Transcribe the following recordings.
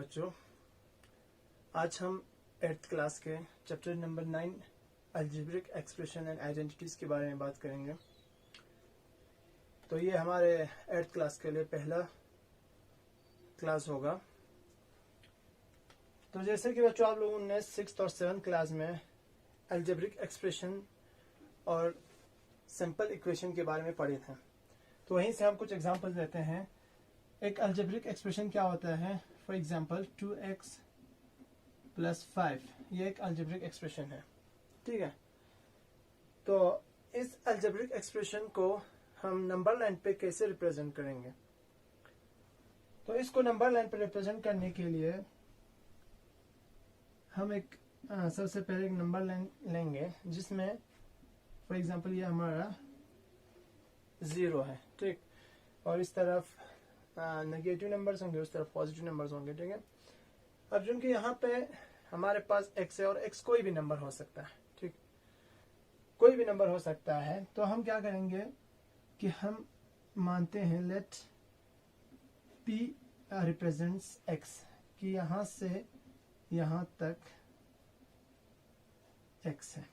बच्चों, आज हम 8th क्लास के chapter number 9 algebraic expression and identities के बारे में बात करेंगे। तो ये हमारे 8th क्लास के लिए पहला क्लास होगा। तो जैसे कि बच्चों, आप लोगों ने 6th और 7th क्लास में अलजेब्रिक एक्सप्रेशन और सिंपल इक्वेशन के बारे में पढ़े थे। तो वहीं से हम कुछ एग्जांपल्स लेते हैं। एक अलजेब्रिक एक्सप्रेशन क्या होता है? फॉर एग्जांपल 2x + 5, ये एक अलजेब्रिक एक्सप्रेशन है, ठीक है। तो इस अलजेब्रिक एक्सप्रेशन को हम नंबर लाइन पे कैसे रिप्रेजेंट करेंगे? तो इसको नंबर लाइन पे रिप्रेजेंट करने के लिए हम एक सबसे पहले एक नंबर लाइन लेंगे जिसमें फॉर एग्जांपल ये हमारा 0 है, ठीक। और इस तरफ नेगेटिव नंबर्स होंगे, उस तरफ पॉजिटिव नंबर्स होंगे, ठीक है। अब चूंकि यहाँ पे हमारे पास x है और x कोई भी नंबर हो सकता है, ठीक, कोई भी नंबर हो सकता है। तो हम क्या करेंगे कि हम मानते हैं लेट p रिप्रेजेंट्स x, कि यहाँ से यहाँ तक x है,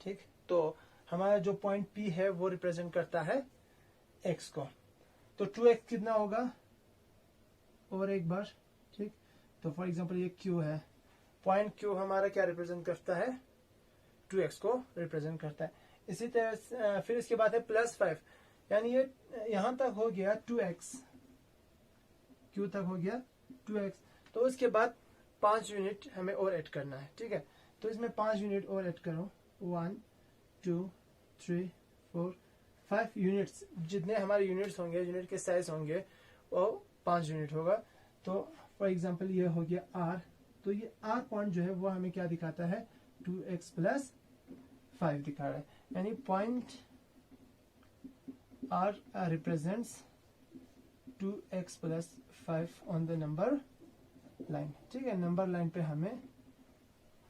ठीक। तो हमारा जो पॉइंट p है वो रिप्रेजेंट करता है x को। तो 2x कितना होगा? और एक बार, ठीक। तो फॉर एग्जांपल ये q है, पॉइंट q हमारा क्या रिप्रेजेंट करता है? 2x को रिप्रेजेंट करता है। इसी तरह फिर इसके बाद है +5, यानी ये यहां तक हो गया 2x, q तक हो गया 2x। तो उसके बाद 5 यूनिट हमें और ऐड करना है, ठीक है। तो इसमें 5 यूनिट और ऐड करो, 1 2 3 4 5 यूनिट्स। जितने हमारे यूनिट्स होंगे, यूनिट के साइज होंगे, वो 5 यूनिट होगा। तो फॉर एग्जांपल ये हो गया r। तो ये r पॉइंट जो है वो हमें क्या दिखाता है? 2x + 5 दिखा रहा है, यानी point r represents 2x + 5 on the number line, ठीक है। नंबर लाइन पे हमें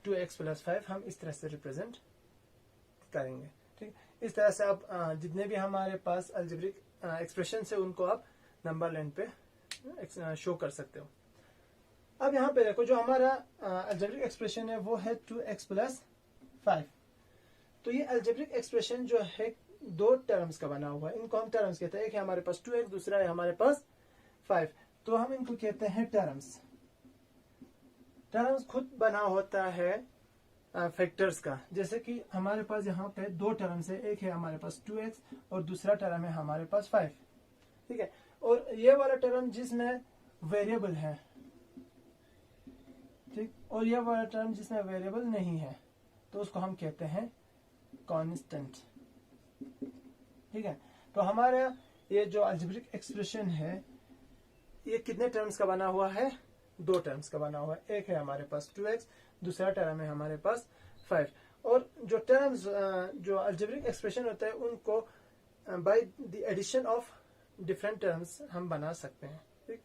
2x + 5 हम इस तरह से रिप्रेजेंट करेंगे, ठीक। इस तरह से आप जितने भी हमारे पास अलजेब्रिक एक्सप्रेशन है उनको आप नंबर लाइन पे शो कर सकते हो। अब यहाँ पे देखो, जो हमारा अलजेब्रिक एक्सप्रेशन है वो है 2x + 5। तो ये अलजेब्रिक एक्सप्रेशन जो है 2 टर्म्स का बना हुआ है। इनको हम टर्म्स कहते हैं। एक है हमारे पास 2x, दूसरा है हमारे पास 5। तो हम इनको कहते हैं टर्म्स। टर्म्स खुद बना होता है फैक्टर्स का। जैसे कि हमारे पास यहाँ पे 2 टर्म्स है, एक है हमारे पास 2x और दूसरा टर्म है हमारे पास 5, ठीक है। और ये वाला टर्म जिसमें वेरिएबल है, ठीक, और ये वाला टर्म जिसमें वेरिएबल नहीं है, तो उसको हम कहते हैं कांस्टेंट, ठीक है। तो हमारा ये जो अलजेब्रिक एक्सप्रेशन है ये कितने टर्म्स का बना हुआ है? 2 टर्म्स का बना हुआ है। एक है हमारे पास 2x, दूसरा टर्म है हमारे पास 5। और जो टर्म्स जो अलजेब्रिक एक्सप्रेशन होता है उनको by the addition of different terms हम बना सकते हैं, ठीक।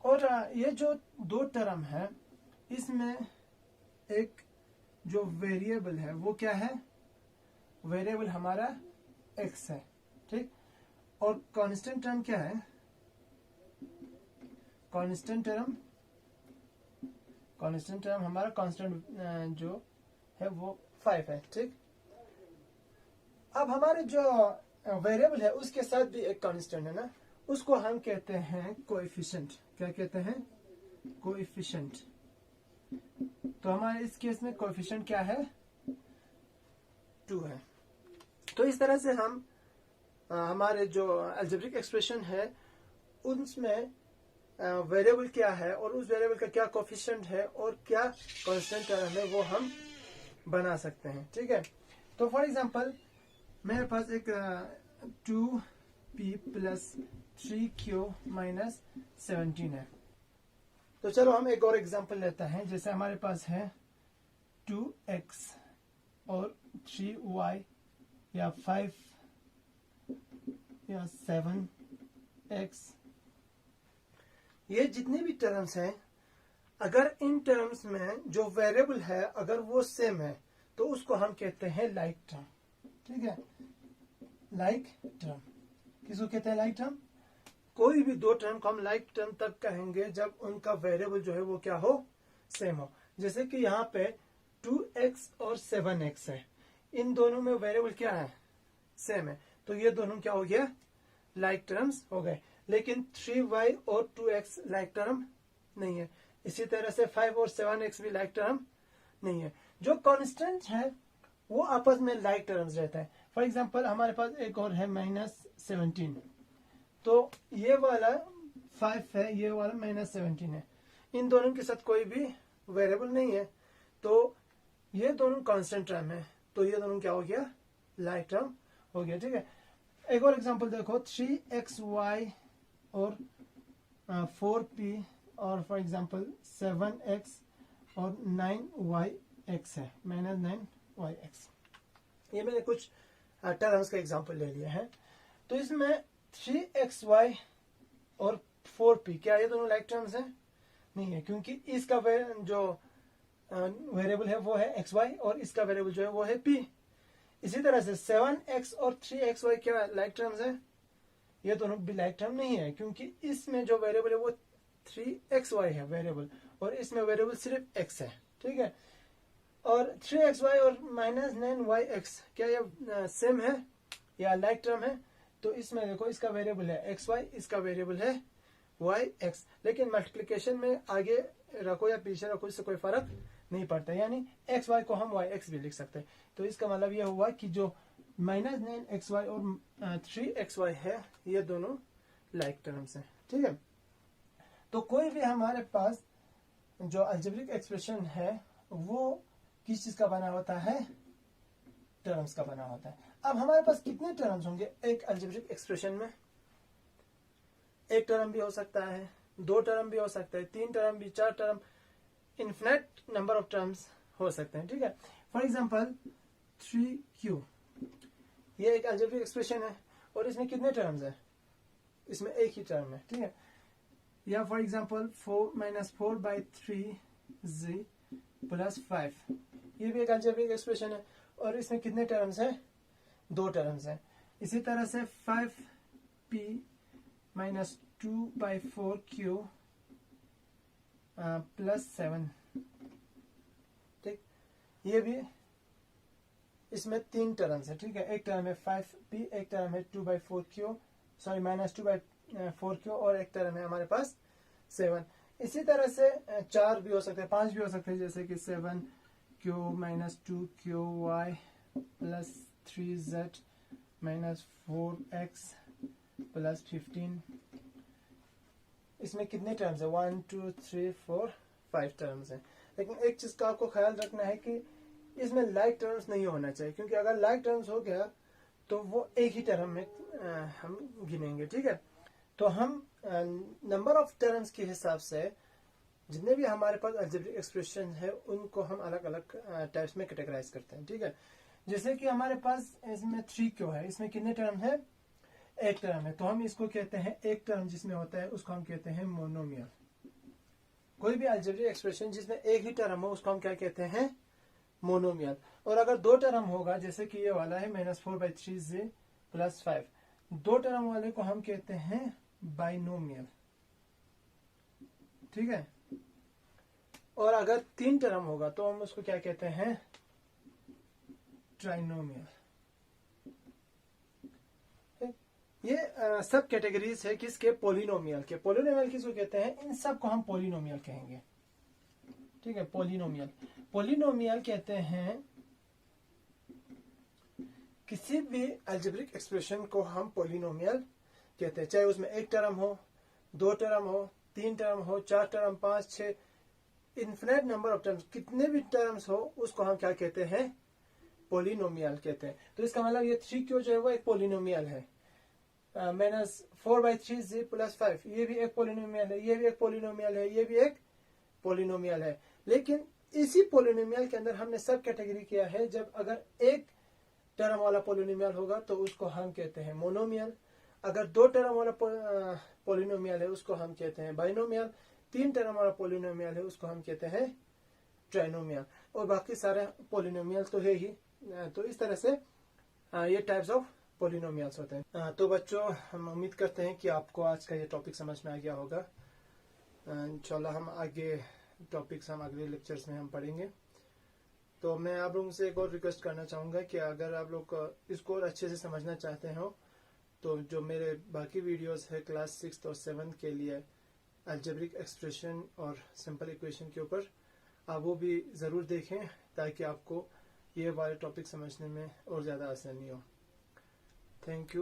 और ये जो 2 टर्म है इसमें एक जो वेरिएबल है वो क्या है? वेरिएबल हमारा x है, ठीक। और कांस्टेंट टर्म क्या है? कांस्टेंट टर्म हमारा कांस्टेंट जो है वो 5 है, ठीक। अब हमारे जो वेरिएबल है उसके साथ भी एक कांस्टेंट है ना, उसको हम कहते हैं कोएफिशिएंट। क्या कहते हैं? कोएफिशिएंट। तो हमारे इस केस में कोएफिशिएंट क्या है? 2 है। तो इस तरह से हम हमारे जो अलजेब्रिक एक्सप्रेशन है उसमें वेरिएबल क्या है और उस वेरिएबल का क्या कोएफिशिएंट है और क्या कांस्टेंट टर्म है वो हम बना सकते हैं, ठीक है। तो फॉर एग्जांपल मेरे पास एक 2p + 3q - 17 है। तो चलो हम एक और एग्जांपल लेते हैं। जैसे हमारे पास है 2x और 3y या 5 या 7x। ये जितने भी टर्म्स हैं, अगर इन टर्म्स में जो वेरिएबल है अगर वो सेम है तो उसको हम कहते हैं लाइक टर्म, ठीक है। लाइक टर्म किसको कहते हैं? Like term. कोई भी दो टर्म को हम लाइक टर्म तब कहेंगे जब उनका वेरिएबल जो है वो क्या हो, सेम हो। जैसे कि यहाँ पे 2x और 7x है, इन दोनों में वेरिएबल क्या है, सेम है, तो ये दोनों क्या हो गया, लाइक टर्म्स हो गए। लेकिन 3y और 2x लाइक टर्म नहीं है। इसी तरह से 5 और 7x भी लाइक टर्म नहीं है। जो कांस्टेंट है वो आपस में लाइक टर्म्स रहता है। फॉर एग्जांपल हमारे पास एक और है -17, तो ये वाला 5 है, ये वाला -17 है, इन दोनों के साथ कोई भी वेरिएबल नहीं है, तो ये दोनों कांस्टेंट टर्म है, तो ये दोनों क्या हो गया, लाइक टर्म हो गया। ठीक है, एक और एग्जांपल देखो, 3xy और 4p और फॉर एग्जांपल 7x और 9yx है, -9yx। ये मैंने कुछ टर्म्स का एग्जांपल ले लिए हैं। तो इसमें 3xy और 4p, क्या ये दोनों लाइक टर्म्स हैं? नहीं है, क्योंकि इसका जो वेरिएबल है वो है xy और इसका वेरिएबल जो है वो है p। इसी तरह से 7x और 3xy क्या लाइक टर्म्स है? ये दोनों भी लाइक टर्म नहीं है, क्योंकि इसमें जो वेरिएबल है वो 3xy है वेरिएबल, और इसमें वेरिएबल सिर्फ x है। ठीक है, और 3xy और -9yx क्या ये सेम है या लाइक टर्म है? तो इसमें देखो, इसका वेरिएबल है xy, इसका वेरिएबल है yx, लेकिन मल्टीप्लिकेशन में आगे रखो या पीछे रखो इससे कोई फर्क नहीं पड़ता, यानी xy को हम yx भी लिख सकते हैं। तो इसका मतलब यह हुआ कि जो -9xy और 3xy है, ये दोनों लाइक टर्म्स हैं। ठीक है, तो कोई भी हमारे पास जो अलजेब्रिक एक्सप्रेशन है वो किस चीज का बना होता है, टर्म्स का बना होता है। अब हमारे पास कितने टर्म्स होंगे एक अलजेब्रिक एक्सप्रेशन में? एक टर्म भी हो सकता है, दो टर्म भी हो सकता है, तीन टर्म भी, चार term, infinite number of terms हो सकते हैं। ठीक है, फॉर एग्जांपल 3q, ये एक अलजेब्रिक एक्सप्रेशन है और इसमें कितने टर्म्स है? इसमें एक ही टर्म है। ठीक है, या फॉर एग्जांपल 4-4/3z + 5, ये भी एक अलजेब्रिक एक्सप्रेशन है और इसमें कितने टर्म्स हैं? दो टर्म्स हैं। इसी तरह से 5p - 2/4q +7, ठीक, ये भी इसमें तीन टर्म्स है। ठीक है, एक टर्म है 5p, एक टर्म है -2/4q और एक टर्म है हमारे पास 7। इसी तरह से चार भी हो सकते हैं, पांच भी हो सकते हैं, जैसे कि 7q - 2qy + 3z - 4x + 15। इसमें कितने टर्म्स है? 1 2 3 4 5 टर्म्स है। लेकिन एक चीज का आपको ख्याल रखना है कि इसमें लाइक टर्म्स नहीं होना चाहिए, क्योंकि अगर लाइक टर्म्स हो गया तो वो एक ही टर्म में हम गिनेंगे। ठीक है, तो हम नंबर ऑफ टर्म्स के हिसाब से जितने भी हमारे पास अलजेब्रिक एक्सप्रेशन है उनको हम अलग अलग टाइप्स में कैटेगराइज करते हैं। ठीक है, जैसे कि हमारे पास इसमें 3q है, इसमें कितने टर्म है? एक टर्म है, तो हम इसको कहते हैं, एक टर्म जिसमें होता है उसको हम कहते हैं मोनोमियल। कोई भी अलजेब्रिक एक्सप्रेशन जिसमें एक ही टर्म हो उसको हम क्या कहते हैं? मोनोमियल। और अगर दो टर्म होगा, जैसे कि ये वाला है -4/3z + 5, दो टर्म वाले को हम कहते हैं बाइनोमियल। ठीक है, और अगर तीन टर्म होगा तो हम उसको क्या कहते हैं? ट्राइनोमियल। ये सब कैटेगरीज है किसके? पोलिनोमियल के। पोलिनोमियल किसको कहते हैं? इन सब को हम पोलिनोमियल कहेंगे। ठीक है, पोलिनोमियल, पोलिनोमियल कहते हैं किसी भी अलजेब्रिक एक्सप्रेशन को हम पोलिनोमियल कहते हैं, चाहे उसमें एक टर्म हो, दो टर्म हो, तीन टर्म हो, चार term, 5 6, infinite number of terms, कितने भी टर्म्स हो उसको हम क्या कहते हैं? पोलिनोमियल कहते हैं। तो इसका मतलब ये 3q जो है वो एक पोलिनोमियल है, -4/3z + 5, ये भी एक पोलिनोमियल है, ये भी एक पोलिनोमियल है, ये भी एक पोलिनोमियल है। लेकिन इसी पोलिनोमियल के अंदर हमने सब कैटेगरी किया है। जब अगर एक टर्म वाला पोलिनोमियल होगा तो उसको हम कहते हैं मोनोमियल, अगर दो टर्म वाला पोलिनोमियल है उसको हम कहते हैं बाइनोमियल, तीन टर्म वाला पोलिनोमियल है उसको हम कहते हैं ट्राइनोमियल, और बाकी सारे पोलिनोमियल तो है ही। तो इस तरह से ये टाइप्स ऑफ पोलिनोमियल्स होते हैं। तो बच्चों, हम उम्मीद करते हैं कि आपको आज का ये टॉपिक समझ में आ गया होगा। इंशाल्लाह हम आगे टॉपिक्स हम अगले लेक्चर्स में हम पढ़ेंगे। तो मैं आप लोगों से एक और रिक्वेस्ट करना चाहूँगा कि अगर आप लोग इसको और अच्छे से समझना चाहते हो तो जो मेरे बाकी वीडियोस है क्लास 6 और 7 के लिए अलजेब्रिक एक्सप्रेशन और सिंपल इक्वेशन के ऊपर, आप वो भी ज़रूर देखें ताकि आपको ये वाले टॉपिक समझने में और ज़्यादा आसानी हो। Thank you.